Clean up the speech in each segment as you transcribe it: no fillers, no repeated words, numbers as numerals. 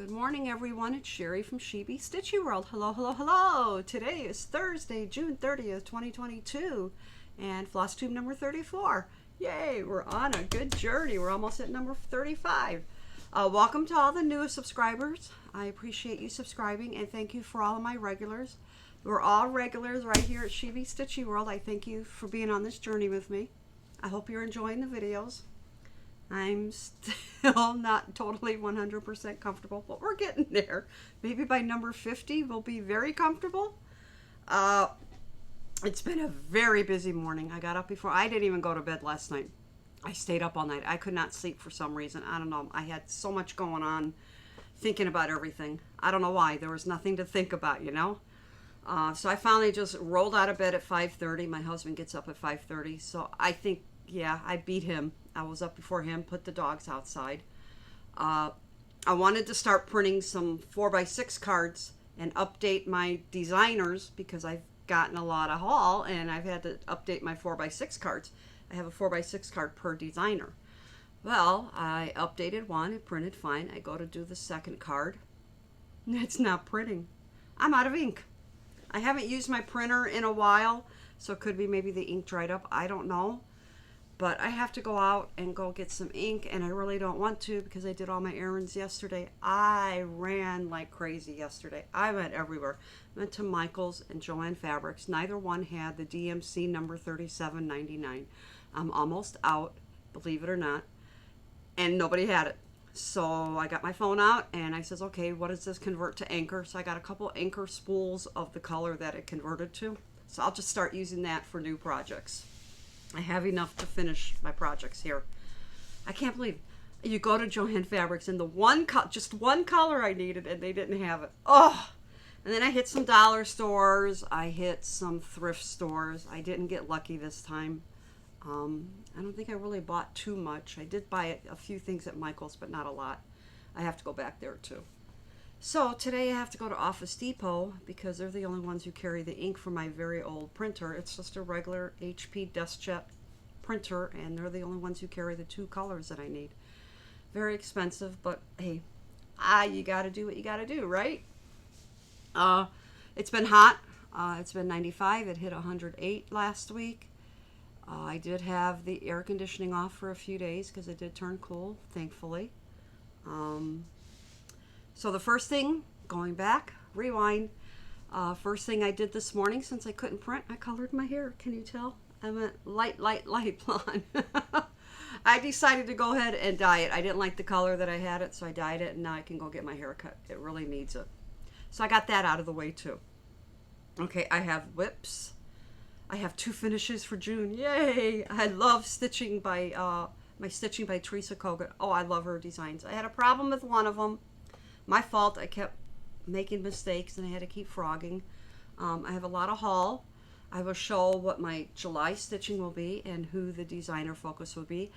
Good morning, everyone. It's Sherry from Sheeby Stitchy World. Hello, hello, hello. Today is Thursday, June 30th, 2022, and Floss Tube number 34. Yay, we're on a good journey. We're almost at number 35. Welcome to all the newest subscribers. I appreciate you subscribing, and thank you for all of my regulars. We're all regulars right here at Sheeby Stitchy World. I thank you for being on this journey with me. I hope you're enjoying the videos. I'm still not totally 100% comfortable, but we're getting there. Maybe by number 50, we'll be very comfortable. It's been a very busy morning. I got up before. I didn't even go to bed last night. I stayed up all night. I could not sleep for some reason. I don't know. I had so much going on, thinking about everything. I don't know why. There was nothing to think about, you know? So I finally just rolled out of bed at 5:30. My husband gets up at 5:30. So I think, yeah, I beat him. I was up before him, put the dogs outside. I wanted to start printing some 4x6 cards and update my designers because I've gotten a lot of haul and I've had to update my 4x6 cards. I have a 4x6 card per designer. Well, I updated one, it printed fine. I go to do the second card. It's not printing. I'm out of ink. I haven't used my printer in a while, so it could be maybe the ink dried up. I don't know. But I have to go out and go get some ink, and I really don't want to because I did all my errands yesterday. I ran like crazy yesterday. I went everywhere. I went to Michael's and Joann Fabrics. Neither one had the DMC number 37.99. I'm almost out, believe it or not, and nobody had it. So I got my phone out, and I says, okay, what does this convert to anchor? So I got a couple anchor spools of the color that it converted to. So I'll just start using that for new projects. I have enough to finish my projects here. I can't believe you go to Joann Fabrics and just one color I needed and they didn't have it. Oh! And then I hit some dollar stores. I hit some thrift stores. I didn't get lucky this time. I don't think I really bought too much. I did buy a few things at Michael's, but not a lot. I have to go back there too. So today I have to go to Office Depot because they're the only ones who carry the ink for my very old printer. It's just a regular HP DeskJet printer, and they're the only ones who carry the two colors that I need. Very expensive, but hey, you gotta do what you gotta do, right? It's been hot. It's been 95. It hit 108 last week. I did have the air conditioning off for a few days because it did turn cool, thankfully. So the first thing, going back, rewind, first thing I did this morning since I couldn't print, I colored my hair. Can you tell? I went light blonde. I decided to go ahead and dye it. I didn't like the color that I had it, so I dyed it, and now I can go get my hair cut. It really needs it. So I got that out of the way too. Okay, I have whips. I have two finishes for June. Yay! I love stitching by, my Stitching by Teresa Kogut. Oh, I love her designs. I had a problem with one of them. My fault. I kept making mistakes and I had to keep frogging. I have a lot of haul. I will show what my July stitching will be and who the designer focus will be.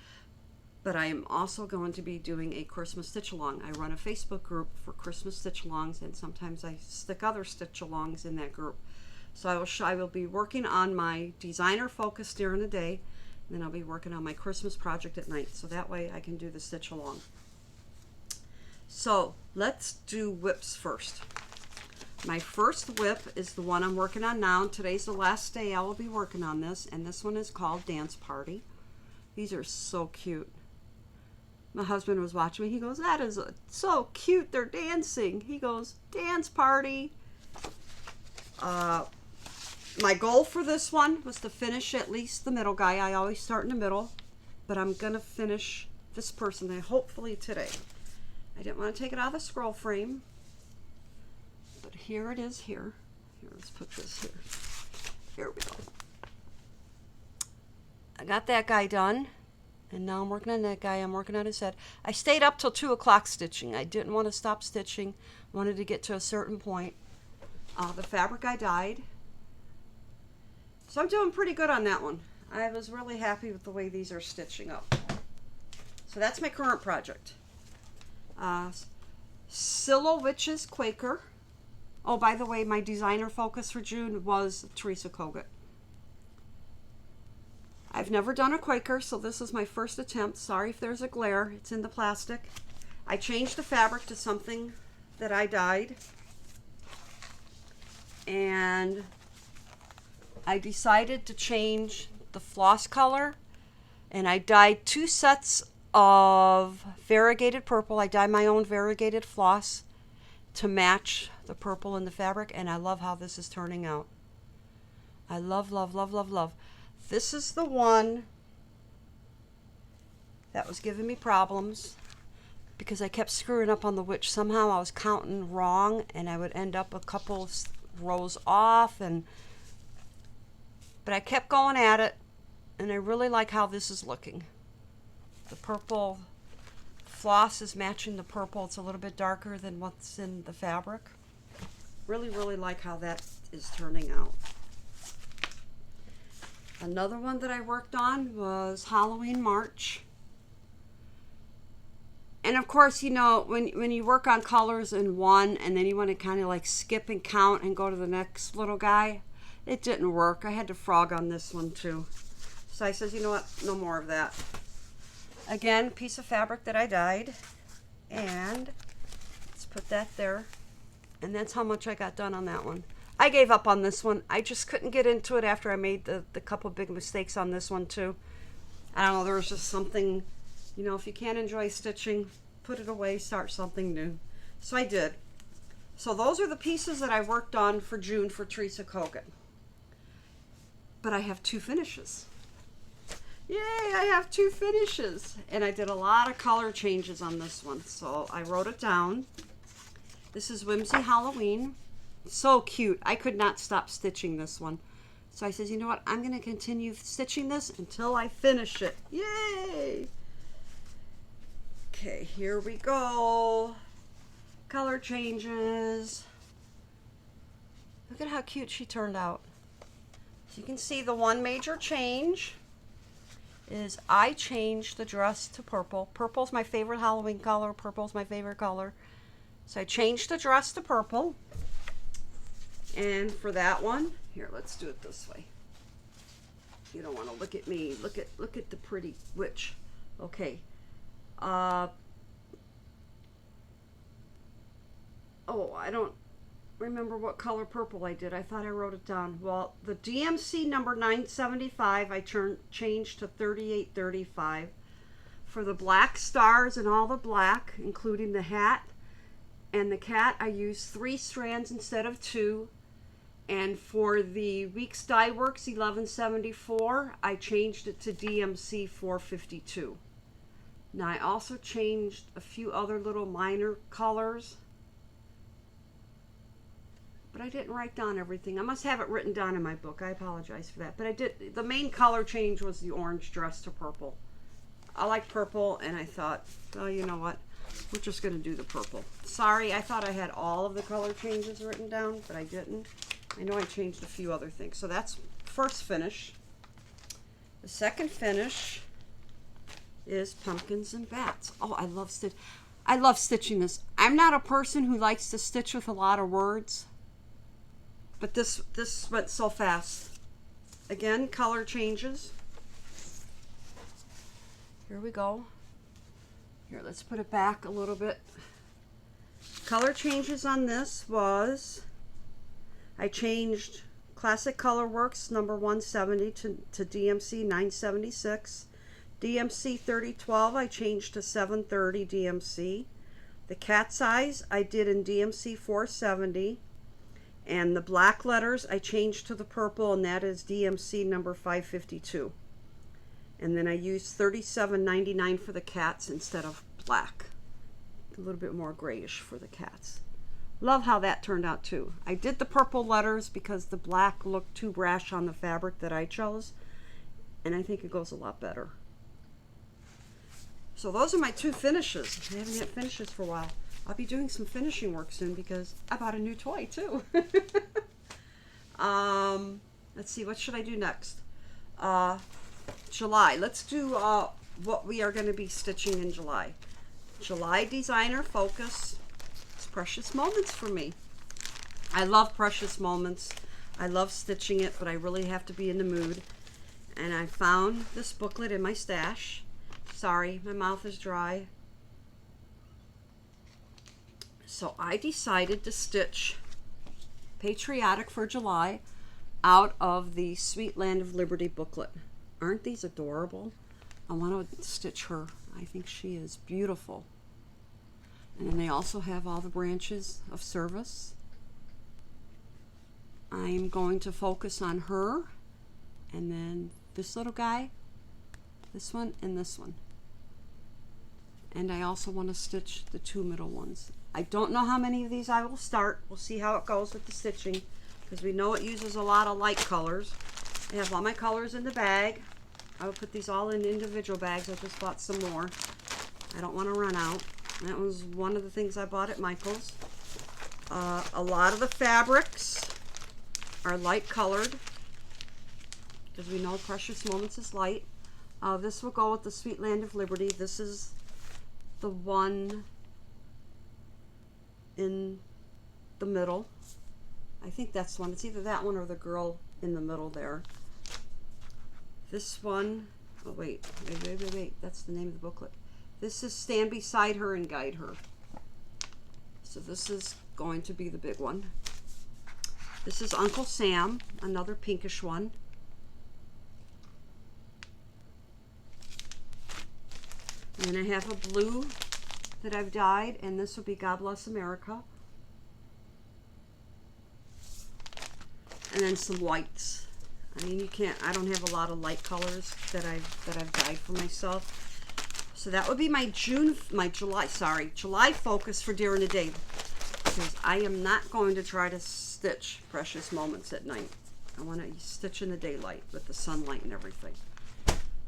But I am also going to be doing a Christmas stitch-along. I run a Facebook group for Christmas stitch-alongs, and sometimes I stick other stitch-alongs in that group. So I will be working on my designer focus during the day, and then I'll be working on my Christmas project at night. So that way I can do the stitch-along. So let's do whips first. My first whip is the one I'm working on now. Today's the last day I will be working on this, and this one is called Dance Party. These are so cute. My husband was watching me. He goes, that is so cute. They're dancing. He goes, Dance Party. My goal for this one was to finish at least the middle guy. I always start in the middle, but I'm going to finish this person hopefully today. I didn't want to take it out of the scroll frame, but here it is here. Here, let's put this here. Here we go. I got that guy done, and now I'm working on that guy. I'm working on his head. I stayed up till 2 o'clock stitching. I didn't want to stop stitching. Wanted to get to a certain point. The fabric I dyed. So I'm doing pretty good on that one. I was really happy with the way these are stitching up. So that's my current project. Silo Witches Quaker. Oh, by the way, my designer focus for June was Teresa Kogut. I've never done a Quaker, so this is my first attempt. Sorry if there's a glare. It's in the plastic. I changed the fabric to something that I dyed, and I decided to change the floss color, and I dyed 2 sets of variegated purple. I dyed my own variegated floss to match the purple in the fabric, and I love how this is turning out. I love, love, love, love, love. This is the one that was giving me problems because I kept screwing up on the witch. Somehow I was counting wrong, and I would end up a couple rows off, but I kept going at it, and I really like how this is looking. The purple floss is matching the purple. It's a little bit darker than what's in the fabric. Really, really like how that is turning out. Another one that I worked on was Halloween March. And of course, you know, when you work on colors in one and then you want to kind of like skip and count and go to the next little guy, it didn't work. I had to frog on this one too. So I says, you know what, no more of that. Again, piece of fabric that I dyed, and let's put that there. And that's how much I got done on that one. I gave up on this one. I just couldn't get into it after I made the couple big mistakes on this one too. I don't know, there was just something, you know, if you can't enjoy stitching, put it away, start something new. So I did. So those are the pieces that I worked on for June for Teresa Kogut. But I have 2 finishes. Yay, I have 2 finishes. And I did a lot of color changes on this one. So I wrote it down. This is Whimsy Halloween. So cute. I could not stop stitching this one. So I says, you know what? I'm going to continue stitching this until I finish it. Yay! Okay, here we go. Color changes. Look at how cute she turned out. So you can see the one major change is I changed the dress to purple. Purple's my favorite Halloween color. Purple's my favorite color. So I changed the dress to purple. And for that one, here, let's do it this way. You don't want to look at me. Look at the pretty witch. Okay. Oh, I don't remember what color purple I did. I thought I wrote it down. Well, the DMC number 975 I changed to 3835. For the black stars and all the black, including the hat and the cat, I used 3 strands instead of 2. And for the Weeks Dye Works 1174, I changed it to DMC 452. Now I also changed a few other little minor colors, but I didn't write down everything. I must have it written down in my book. I apologize for that. But I did. The main color change was the orange dress to purple. I like purple, and I thought, well, you know what? We're just going to do the purple. Sorry, I thought I had all of the color changes written down, but I didn't. I know I changed a few other things. So that's first finish. The second finish is pumpkins and bats. Oh, I love stitching this. I'm not a person who likes to stitch with a lot of words, but this went so fast. Again, color changes. Here we go. Here, let's put it back a little bit. Color changes on this was, I changed Classic Color Works number 170 to DMC 976. DMC 3012 I changed to 730 DMC. The cat's eyes I did in DMC 470. And the black letters I changed to the purple, and that is DMC number 552. And then I used 37.99 for the cats instead of black. A little bit more grayish for the cats. Love how that turned out too. I did the purple letters because the black looked too brash on the fabric that I chose, and I think it goes a lot better. So those are my 2 finishes. I haven't had finishes for a while. I'll be doing some finishing work soon because I bought a new toy too. Let's see, what should I do next? July. Let's do what we are going to be stitching in July. July Designer Focus. It's Precious Moments for me. I love Precious Moments. I love stitching it, but I really have to be in the mood. And I found this booklet in my stash. Sorry, my mouth is dry. So I decided to stitch Patriotic for July out of the Sweet Land of Liberty booklet. Aren't these adorable? I want to stitch her. I think she is beautiful. And then they also have all the branches of service. I'm going to focus on her, and then this little guy, this one, and this one. And I also want to stitch the 2 middle ones. I don't know how many of these I will start. We'll see how it goes with the stitching, because we know it uses a lot of light colors. I have all my colors in the bag. I will put these all in individual bags. I just bought some more. I don't want to run out. That was one of the things I bought at Michael's. A lot of the fabrics are light colored, because we know Precious Moments is light. This will go with the Sweet Land of Liberty. This is the one in the middle. I think that's the one. It's either that one or the girl in the middle there. This one, oh wait, that's the name of the booklet. This is Stand Beside Her and Guide Her. So this is going to be the big one. This is Uncle Sam, another pinkish one. And I have a blue that I've dyed, and this will be God Bless America. And then some whites. I mean, you can't, I don't have a lot of light colors that I've dyed for myself. So that would be my July focus for during the day, because I am not going to try to stitch Precious Moments at night. I want to stitch in the daylight with the sunlight and everything.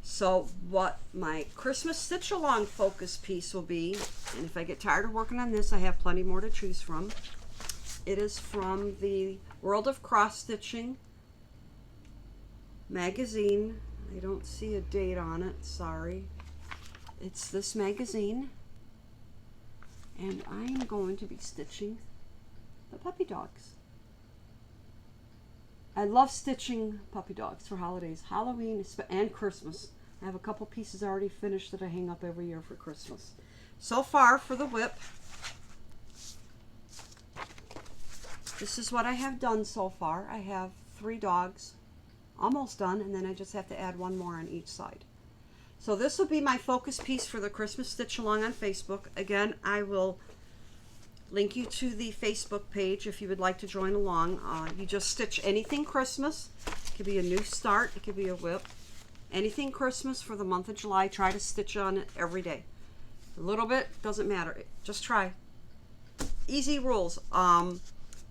So what my Christmas stitch along focus piece will be, and if I get tired of working on this, I have plenty more to choose from. It is from the World of Cross Stitching magazine. I don't see a date on it, sorry. It's this magazine, and I'm going to be stitching the puppy dogs. I love stitching puppy dogs for holidays, Halloween, and Christmas. I have a couple pieces already finished that I hang up every year for Christmas. So far for the whip, this is what I have done so far. I have 3 dogs almost done, and then I just have to add 1 more on each side. So this will be my focus piece for the Christmas Stitch Along on Facebook. Again, I will link you to the Facebook page if you would like to join along. You just stitch anything Christmas. It could be a new start. It could be a whip. Anything Christmas for the month of July. Try to stitch on it every day. A little bit, doesn't matter. Just try. Easy rules.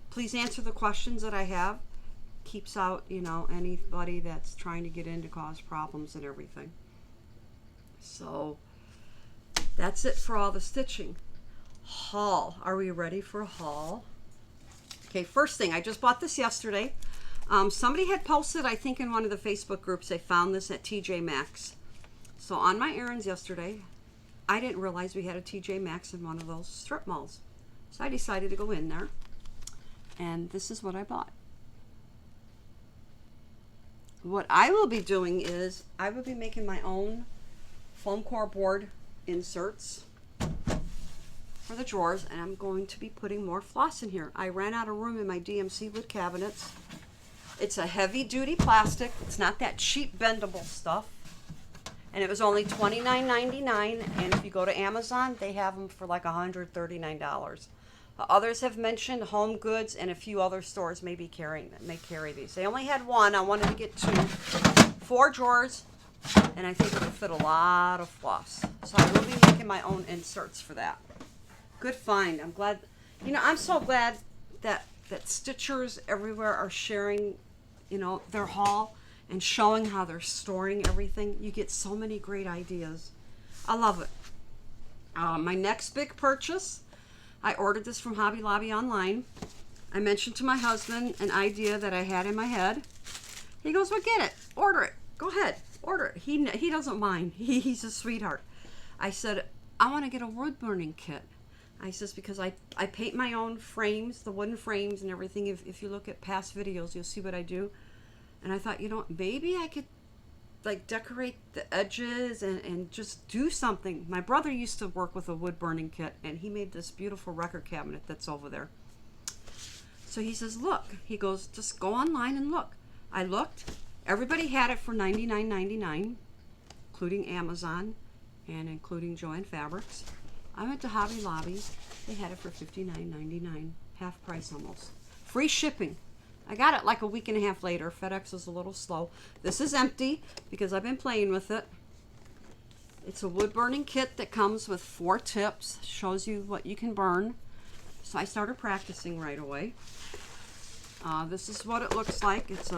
Please answer the questions that I have. Keeps out, you know, anybody that's trying to get in to cause problems and everything. So that's it for all the stitching. Haul. Are we ready for a haul? Okay, first thing, I just bought this yesterday. Somebody had posted, I think in one of the Facebook groups, they found this at TJ Maxx. So on my errands yesterday, I didn't realize we had a TJ Maxx in one of those strip malls. So I decided to go in there, and this is what I bought. What I will be doing is, I will be making my own foam core board inserts for the drawers, and I'm going to be putting more floss in here. I ran out of room in my DMC wood cabinets. It's a heavy duty plastic. It's not that cheap bendable stuff. And it was only $29.99, and if you go to Amazon, they have them for like $139. Others have mentioned Home Goods, and a few other stores may carry these. They only had one. I wanted to get 2. 4 drawers, and I think it'll fit a lot of floss. So I will be making my own inserts for that. Good find. I'm glad. You know, I'm so glad that stitchers everywhere are sharing, you know, their haul and showing how they're storing everything. You get so many great ideas. I love it. My next big purchase, I ordered this from Hobby Lobby online. I mentioned to my husband an idea that I had in my head. He goes, well, get it. Order it. Go ahead. Order it. He doesn't mind. He's a sweetheart. I said, I want to get a wood burning kit. I says, because I paint my own frames, the wooden frames and everything. If you look at past videos, you'll see what I do. And I thought, you know, maybe I could like decorate the edges and just do something. My brother used to work with a wood burning kit, and he made this beautiful record cabinet that's over there. So he says, look, he goes, just go online and look. I looked. Everybody had it for $99.99, including Amazon and including Joann Fabrics. I went to Hobby Lobby. They had it for $59.99, half price almost. Free shipping. I got it like a week and a half later. FedEx was a little slow. This is empty because I've been playing with it. It's a wood burning kit that comes with 4 tips. Shows you what you can burn. So I started practicing right away. This is what it looks like. This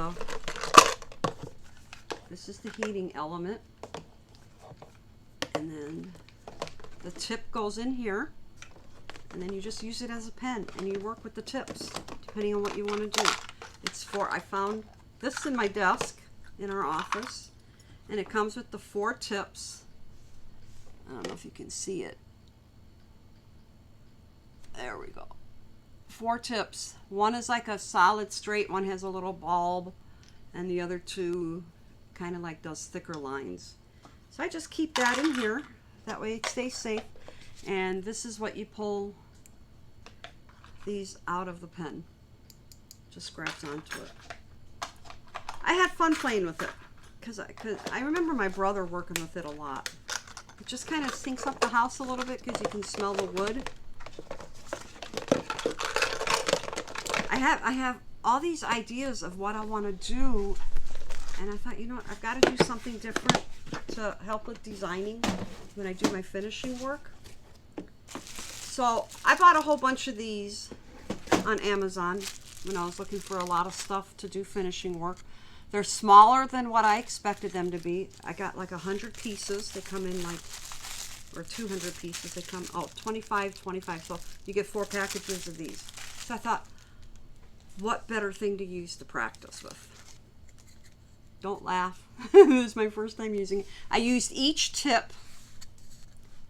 is the heating element. And then the tip goes in here. And then you just use it as a pen and you work with the tips depending on what you want to do. I found this in my desk in our office, and it comes with the 4 tips. I don't know if you can see it. There we go. 4 tips. One is like a solid straight, one has a little bulb, and the other 2 kind of like does thicker lines. So I just keep that in here. That way it stays safe. And this is what you pull these out of the pen. Just grabs onto it. I had fun playing with it because I remember my brother working with it a lot. It just kind of stinks up the house a little bit because you can smell the wood. I have all these ideas of what I want to do, and I thought, you know what, I've got to do something different to help with designing when I do my finishing work. So I bought a whole bunch of these on Amazon when I was looking for a lot of stuff to do finishing work. They're smaller than what I expected them to be. I got like 100 pieces. They come in like, or 200 pieces. They come, 25. So you get 4 packages of these. So I thought, what better thing to use to practice with? Don't laugh. This is my first time using it. I used each tip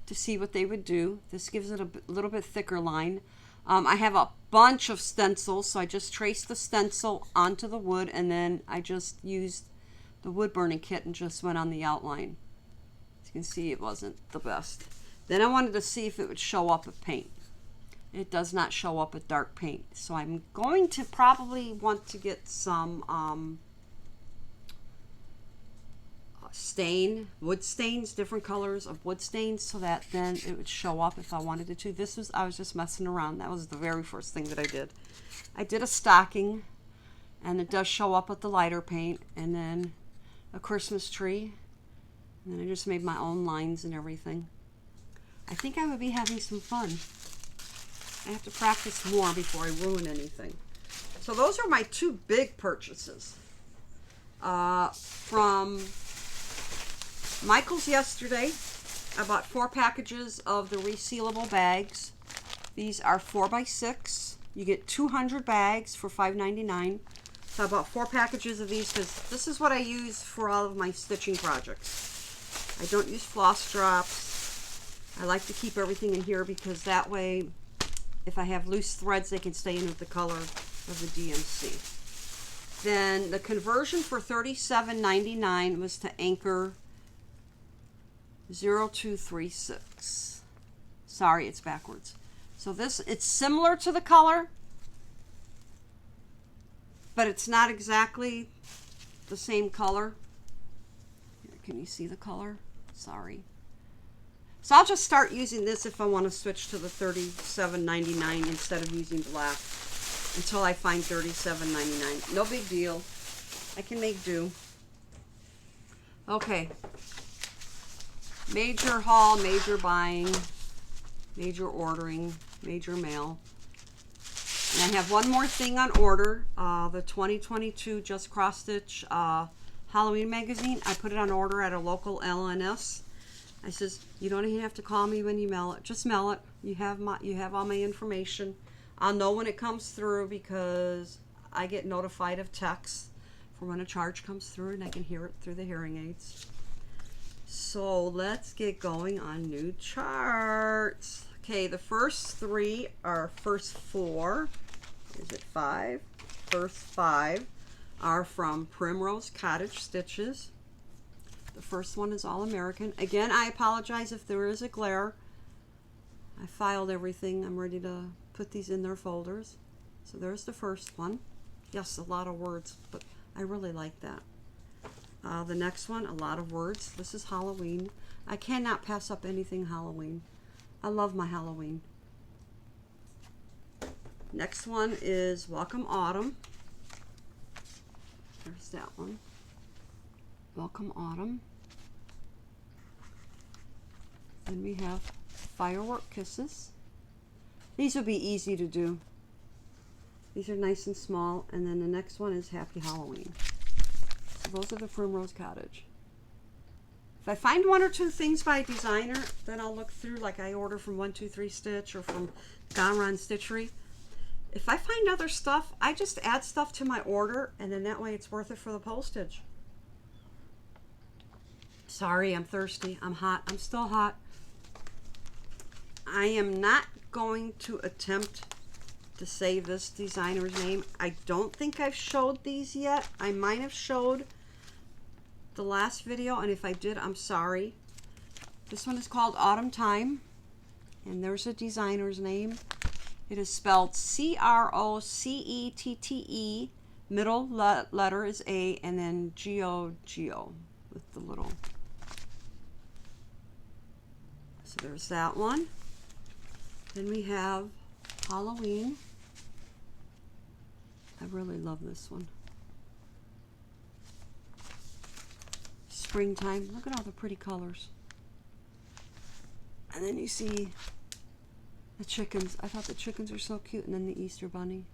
to see what they would do. This gives it a little bit thicker line. I have a bunch of stencils, so I just traced the stencil onto the wood, and then I just used the wood burning kit and just went on the outline. As you can see, it wasn't the best. Then I wanted to see if it would show up with paint. It does not show up with dark paint, so I'm going to probably want to get some wood stains, different colors of wood stains, so that then it would show up if I wanted it to. I was just messing around. That was the very first thing that I did. I did a stocking, and it does show up with the lighter paint, and then a Christmas tree, and then I just made my own lines and everything. I think I would be having some fun. I have to practice more before I ruin anything. So those are my 2 big purchases. From Michael's yesterday, I bought 4 packages of the resealable bags. These are 4x6. You get 200 bags for $5.99. So I bought 4 packages of these because this is what I use for all of my stitching projects. I don't use floss drops. I like to keep everything in here because that way, if I have loose threads, they can stay in with the color of the DMC. Then the conversion for $37.99 was to Anchor 0236. Sorry, it's backwards. So it's similar to the color, but it's not exactly the same color. Here, can you see the color? Sorry. So I'll just start using this if I want to switch to the $37.99 instead of using black until I find $37.99. No big deal. I can make do. Okay. Major haul, major buying, major ordering, major mail. And I have one more thing on order. The 2022 Just Cross Stitch Halloween magazine. I put it on order at a local LNS. I says, you don't even have to call me when you mail it. Just mail it. You have all my information. I'll know when it comes through because I get notified of texts for when a charge comes through, and I can hear it through the hearing aids. So let's get going on new charts. Okay, the first 3 are first 4. Is it 5? First 5 are from Primrose Cottage Stitches. The first one is All American. Again, I apologize if there is a glare. I filed everything. I'm ready to put these in their folders. So there's the first one. Yes, a lot of words, but I really like that. The next one, a lot of words. This is Halloween. I cannot pass up anything Halloween. I love my Halloween. Next one is Welcome Autumn. There's that one. Welcome Autumn. Then we have Firework Kisses. These will be easy to do. These are nice and small. And then the next one is Happy Halloween. So those are the Primrose Cottage. If I find one or two things by designer, then I'll look through, like I order from 123 Stitch or from Gonron Stitchery. If I find other stuff, I just add stuff to my order, and then that way it's worth it for the postage. Sorry, I'm thirsty. I'm hot. I'm still hot. I am not going to attempt to say this designer's name. I don't think I've showed these yet. I might have showed the last video, and if I did, I'm sorry. This one is called Autumn Time, and there's a designer's name. It is spelled C-R-O-C-E-T-T-E. Middle letter is A, and then G-O-G-O with the little. So there's that one. Then we have Halloween. I really love this one. Springtime. Look at all the pretty colors. And then you see the chickens. I thought the chickens were so cute. And then the Easter bunny.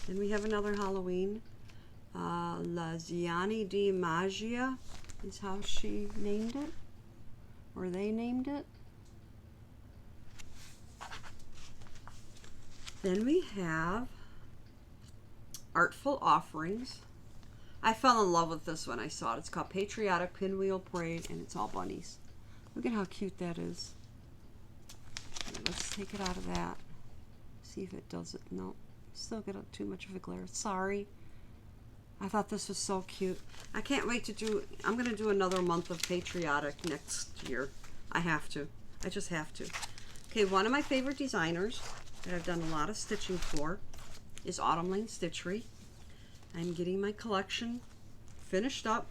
Then we have another Halloween. La Ziani di Magia is how she named it. Or they named it. Then we have Artful Offerings. I fell in love with this one. I saw it. It's called Patriotic Pinwheel Parade, and it's all bunnies. Look at how cute that is. Let's take it out of that. See if it does it. No, still got too much of a glare. Sorry. I thought this was so cute. I can't wait to do, I'm going to do another month of Patriotic next year. I have to. I just have to. Okay, one of my favorite designers that I've done a lot of stitching for is Autumn Lane Stitchery. I'm getting my collection finished up.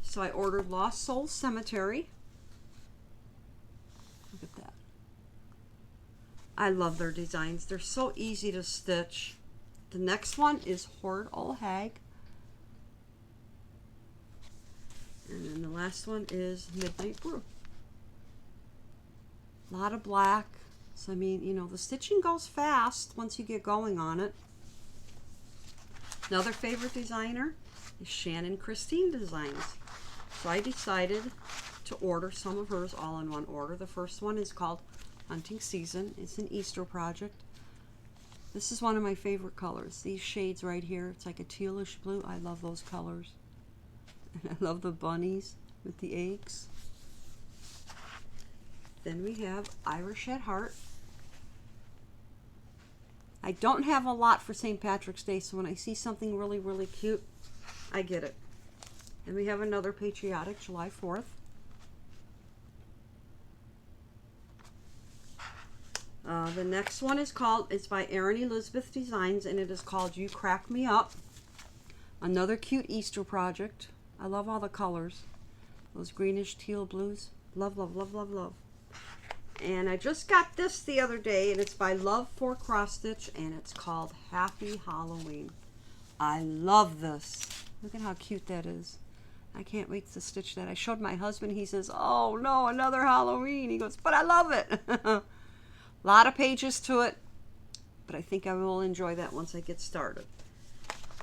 So I ordered Lost Soul Cemetery. Look at that. I love their designs. They're so easy to stitch. The next one is Hoard Old Hag. And then the last one is Midnight Brew. A lot of black. So I mean, you know, the stitching goes fast once you get going on it. Another favorite designer is Shannon Christine Designs. So I decided to order some of hers all in one order. The first one is called Hunting Season. It's an Easter project. This is one of my favorite colors. These shades right here. It's like a tealish blue. I love those colors. And I love the bunnies with the eggs. Then we have Irish at Heart. I don't have a lot for St. Patrick's Day, so when I see something really, really cute, I get it. And we have another Patriotic, July 4th. The next one is called, it's by Erin Elizabeth Designs, and it is called You Crack Me Up. Another cute Easter project. I love all the colors. Those greenish teal blues. Love, love, love, love, love. And I just got this the other day, and it's by Love for Cross Stitch, and it's called Happy Halloween. I love this. Look at how cute that is. I can't wait to stitch that. I showed my husband. He says, oh no, another Halloween. He goes, but I love it. A lot of pages to it, but I think I will enjoy that once I get started.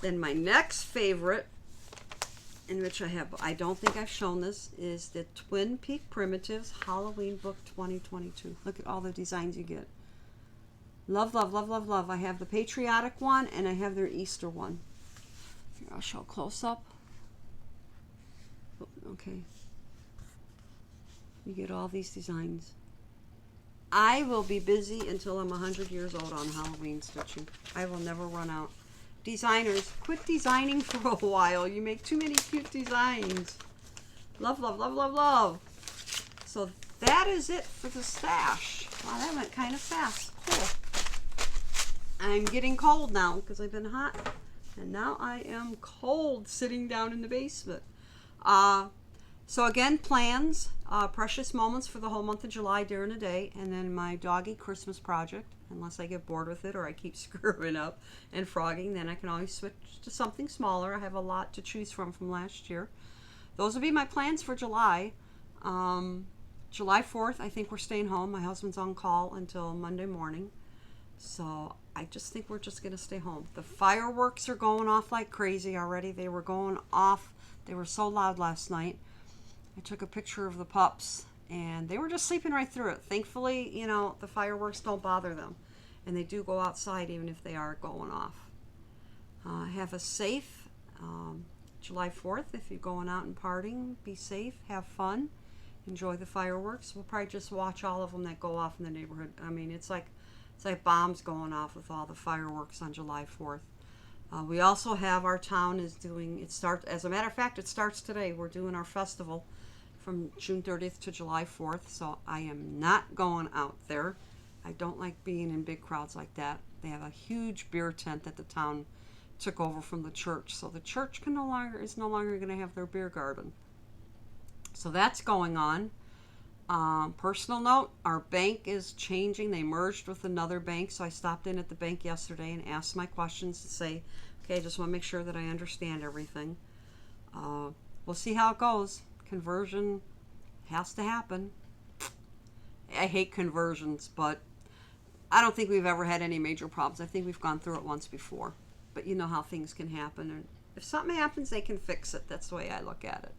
Then my next favorite, in which I don't think I've shown this, is the Twin Peak Primitives Halloween Book 2022. Look at all the designs you get. Love, love, love, love, love. I have the Patriotic one, and I have their Easter one. Here, I'll show close up. Okay. You get all these designs. I will be busy until I'm 100 years old on Halloween stitching. I will never run out. Designers, quit designing for a while. You make too many cute designs. Love, love, love, love, love. So that is it for the stash. Wow, that went kind of fast. Cool. I'm getting cold now because I've been hot. And now I am cold sitting down in the basement. So again, plans, precious moments for the whole month of July during the day, and then my doggy Christmas project, unless I get bored with it or I keep screwing up and frogging, then I can always switch to something smaller. I have a lot to choose from last year. Those will be my plans for July. July 4th, I think we're staying home. My husband's on call until Monday morning. So I just think we're just going to stay home. The fireworks are going off like crazy already. They were going off. They were so loud last night. I took a picture of the pups, and they were just sleeping right through it. Thankfully, you know, the fireworks don't bother them, and they do go outside even if they are going off. Have a safe July 4th. If you're going out and partying, be safe, have fun, enjoy the fireworks. We'll probably just watch all of them that go off in the neighborhood. I mean, it's like bombs going off with all the fireworks on July 4th. We also have our town is doing, as a matter of fact, it starts today. We're doing our festival from June 30th to July 4th, so I am not going out there. I don't like being in big crowds like that. They have a huge beer tent that the town took over from the church, so the church is no longer going to have their beer garden. So that's going on. Personal note, our bank is changing. They merged with another bank, so I stopped in at the bank yesterday and asked my questions to say, okay, I just want to make sure that I understand everything. We'll see how it goes. Conversion has to happen. I hate conversions, but I don't think we've ever had any major problems. I think we've gone through it once before, but you know how things can happen, and if something happens, they can fix it. That's the way I look at it.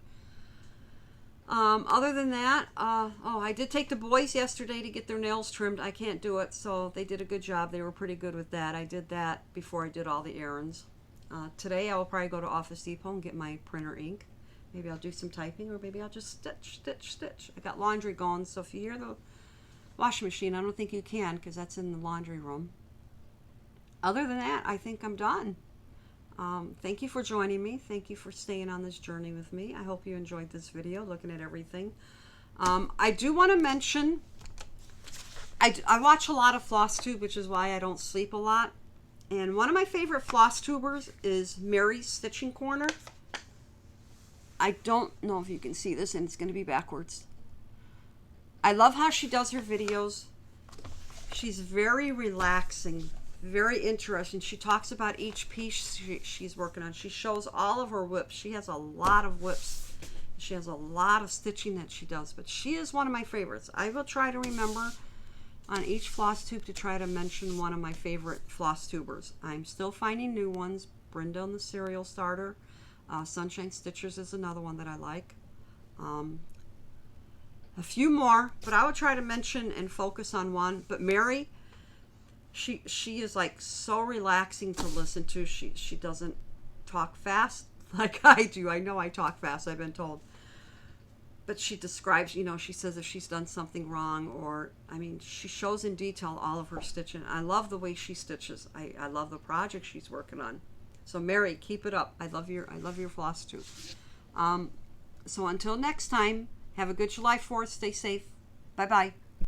Other than that, I did take the boys yesterday to get their nails trimmed. I can't do it, so they did a good job. They were pretty good with that. I did that before I did all the errands. Today I will probably go to Office Depot and get my printer ink. Maybe I'll do some typing, or maybe I'll just stitch. I got laundry going, so if you hear the washing machine, I don't think you can because that's in the laundry room. Other than that, I think I'm done. Thank you for joining me. Thank you for staying on this journey with me. I hope you enjoyed this video, looking at everything. I do want to mention, I watch a lot of FlossTube, which is why I don't sleep a lot. And one of my favorite floss tubers is Mary's Stitching Corner. I don't know if you can see this, and it's going to be backwards. I love how she does her videos. She's very relaxing, very interesting. She talks about each piece she's working on. She shows all of her whips. She has a lot of whips. She has a lot of stitching that she does, but she is one of my favorites. I will try to remember on each floss tube to try to mention one of my favorite floss tubers. I'm still finding new ones. Brenda and the Cereal Starter. Sunshine Stitchers is another one that I like. A few more, but I will try to mention and focus on one. But Mary, she is like so relaxing to listen to. She doesn't talk fast like I do. I know I talk fast, I've been told. But she describes, you know, she says if she's done something wrong, or, I mean, she shows in detail all of her stitching. I love the way she stitches. I love the project she's working on. So Mary, keep it up. I love your floss tube. So until next time, have a good July 4th. Stay safe. Bye-bye.